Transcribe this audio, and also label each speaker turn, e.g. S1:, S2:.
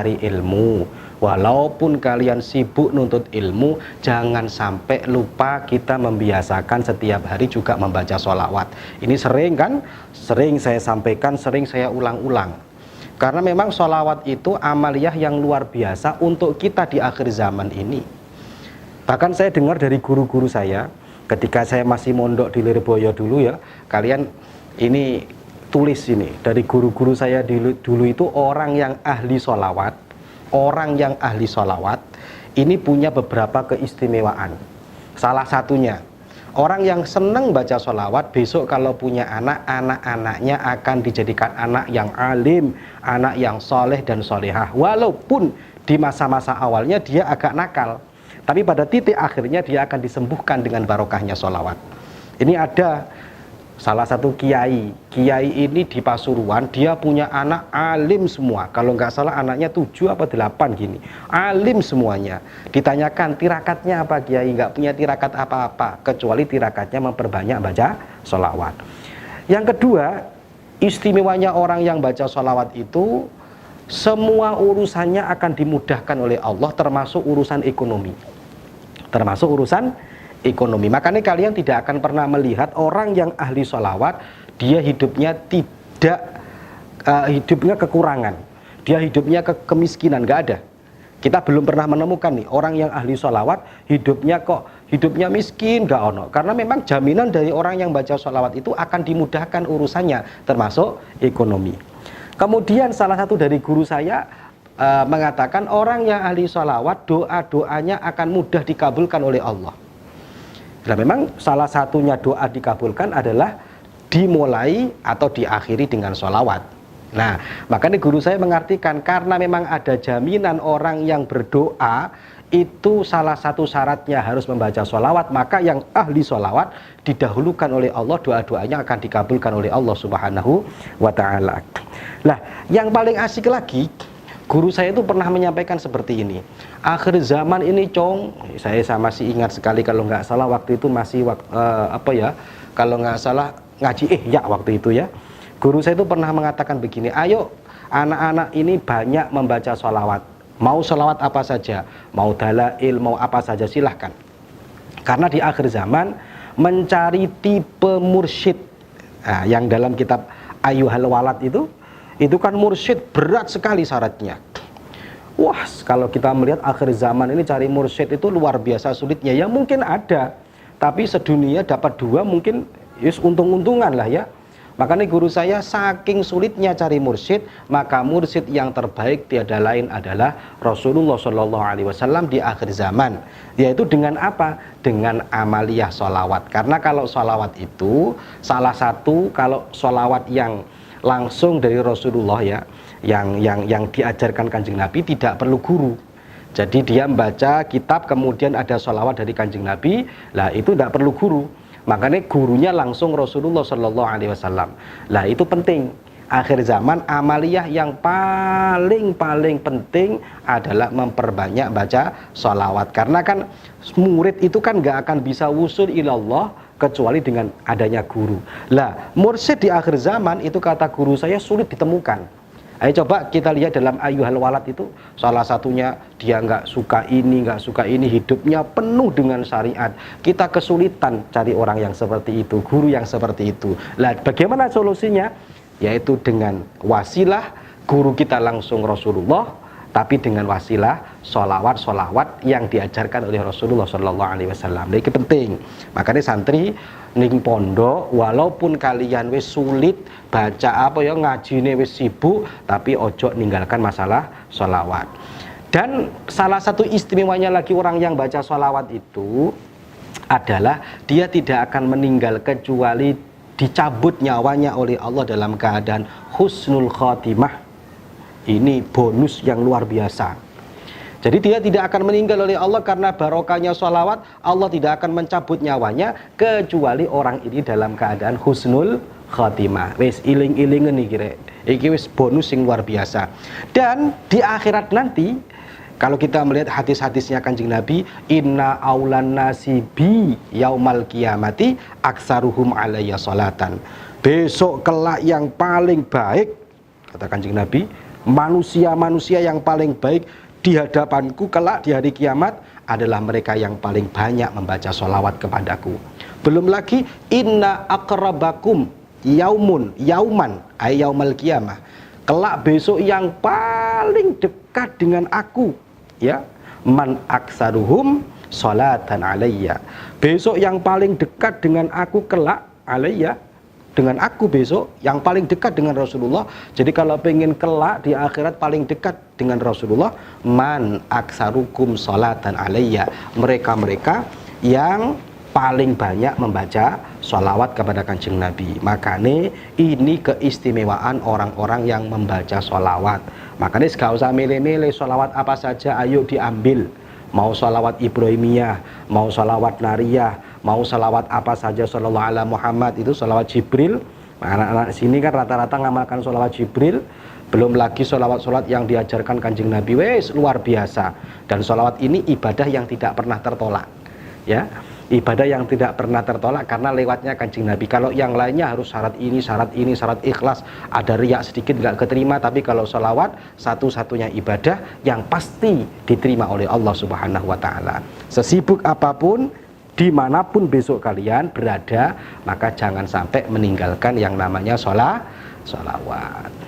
S1: cari ilmu. Walaupun kalian sibuk nuntut ilmu, jangan sampai lupa kita membiasakan setiap hari juga membaca sholawat. Ini sering kan? Sering saya sampaikan, sering saya ulang-ulang. Karena memang sholawat itu amaliyah yang luar biasa untuk kita di akhir zaman ini. Bahkan saya dengar dari guru-guru saya, ketika saya masih mondok di Lirboyo dulu ya, kalian ini tulis ini, dari guru-guru saya dulu itu orang yang ahli sholawat. Orang yang ahli sholawat ini punya beberapa keistimewaan. Salah satunya, orang yang senang baca sholawat besok kalau punya anak, anak-anaknya akan dijadikan anak yang alim, anak yang soleh dan solehah. Walaupun di masa-masa awalnya dia agak nakal, tapi pada titik akhirnya dia akan disembuhkan dengan barokahnya sholawat. Ini ada salah satu kiai ini di Pasuruan, dia punya anak alim semua. Kalau nggak salah anaknya 7 apa 8 gini, alim semuanya. Ditanyakan tirakatnya apa kiai, nggak punya tirakat apa-apa kecuali tirakatnya memperbanyak baca sholawat. Yang kedua, istimewanya orang yang baca sholawat itu semua urusannya akan dimudahkan oleh Allah, termasuk urusan ekonomi. Makanya kalian tidak akan pernah melihat orang yang ahli sholawat dia hidupnya tidak hidupnya kekurangan, dia hidupnya kemiskinan, nggak ada. Kita belum pernah menemukan nih orang yang ahli sholawat hidupnya miskin, nggak ono. Karena memang jaminan dari orang yang baca sholawat itu akan dimudahkan urusannya, termasuk ekonomi. Kemudian salah satu dari guru saya mengatakan orang yang ahli sholawat doa-doanya akan mudah dikabulkan oleh Allah. Nah, memang salah satunya doa dikabulkan adalah dimulai atau diakhiri dengan sholawat. Nah, makanya guru saya mengartikan karena memang ada jaminan orang yang berdoa itu salah satu syaratnya harus membaca sholawat, maka yang ahli sholawat didahulukan oleh Allah, doa-doanya akan dikabulkan oleh Allah Subhanahu wa ta'ala. Nah, yang paling asik lagi, guru saya itu pernah menyampaikan seperti ini. Akhir zaman ini saya masih ingat sekali, kalau nggak salah waktu itu masih kalau nggak salah ngaji waktu itu ya. Guru saya itu pernah mengatakan begini, ayo anak-anak ini banyak membaca sholawat. Mau sholawat apa saja, mau dalail, mau apa saja silahkan. Karena di akhir zaman mencari tipe mursyid, yang dalam kitab Ayyuhal Walad itu kan mursyid berat sekali syaratnya. Wah, kalau kita melihat akhir zaman ini cari mursyid itu luar biasa sulitnya. Ya mungkin ada, tapi sedunia dapat 2 mungkin untung-untungan lah ya. Makanya guru saya saking sulitnya cari mursyid, maka mursyid yang terbaik tiada lain adalah Rasulullah Shallallahu Alaihi Wasallam di akhir zaman. Yaitu dengan apa? Dengan amaliyah sholawat. Karena kalau sholawat itu salah satu, kalau sholawat yang langsung dari Rasulullah ya, yang diajarkan Kanjeng Nabi tidak perlu guru. Jadi dia membaca kitab kemudian ada sholawat dari Kanjeng Nabi, lah itu tidak perlu guru. Makanya gurunya langsung Rasulullah Shallallahu Alaihi Wasallam. Lah itu penting. Akhir zaman amaliyah yang paling penting adalah memperbanyak baca sholawat. Karena kan murid itu kan nggak akan bisa wusul ilallah kecuali dengan adanya guru. Lah mursyid di akhir zaman itu kata guru saya sulit ditemukan. Ayo coba kita lihat dalam Ayyuhal Walad itu, salah satunya dia nggak suka ini, hidupnya penuh dengan syariat. Kita kesulitan cari orang yang seperti itu, guru yang seperti itu. Lah bagaimana solusinya? Yaitu dengan wasilah guru kita langsung Rasulullah, tapi dengan wasilah sholawat yang diajarkan oleh Rasulullah Shallallahu Alaihi Wasallam. Ini penting. Makanya santri ning pondok, walaupun kalian wis sulit baca ngajine wis sibuk, tapi ojo ninggalkan masalah sholawat. Dan salah satu istimewanya lagi orang yang baca sholawat itu adalah dia tidak akan meninggal kecuali dicabut nyawanya oleh Allah dalam keadaan husnul khotimah. Ini bonus yang luar biasa. Jadi dia tidak akan meninggal oleh Allah karena barokahnya sholawat. Allah tidak akan mencabut nyawanya kecuali orang ini dalam keadaan husnul khotimah. Wis iling-ilingen iki wis bonus yang luar biasa. Dan di akhirat nanti, kalau kita melihat hadis-hadisnya Kanjeng Nabi, inna aulan nasibi yaumal kiamati aksaruhum alayya sholatan. Besok kelak yang paling baik, kata Kanjeng Nabi, Manusia-manusia yang paling baik di hadapanku kelak di hari kiamat adalah mereka yang paling banyak membaca sholawat kepadaku. Belum lagi inna akrabakum yauman ay yaumal kiamah. Kelak besok yang paling dekat dengan aku, ya, man aksaruhum sholatan alayya. Besok yang paling dekat dengan aku kelak alayya, dengan aku besok yang paling dekat dengan Rasulullah. Jadi kalau pengen kelak di akhirat paling dekat dengan Rasulullah, man aksarukum sholatan alayya, mereka-mereka yang paling banyak membaca sholawat kepada Kanjeng Nabi. Makanya ini keistimewaan orang-orang yang membaca sholawat. Makanya gak usah milih-milih sholawat apa saja, ayo diambil. Mau sholawat Ibrahimiyah, mau sholawat Nariyah, mau sholawat apa saja, sholawat ala Muhammad, itu sholawat Jibril. Anak-anak sini kan rata-rata ngamalkan sholawat Jibril. Belum lagi sholawat-sholawat yang diajarkan Kanjeng Nabi, wes luar biasa. Dan sholawat ini ibadah yang tidak pernah tertolak, ya, ibadah yang tidak pernah tertolak karena lewatnya Kanjeng Nabi. Kalau yang lainnya harus syarat ini, syarat ikhlas, ada riak sedikit nggak keterima. Tapi kalau sholawat satu-satunya ibadah yang pasti diterima oleh Allah Subhanahu wa Ta'ala. Sesibuk apapun, dimanapun besok kalian berada, maka jangan sampai meninggalkan yang namanya sholawat.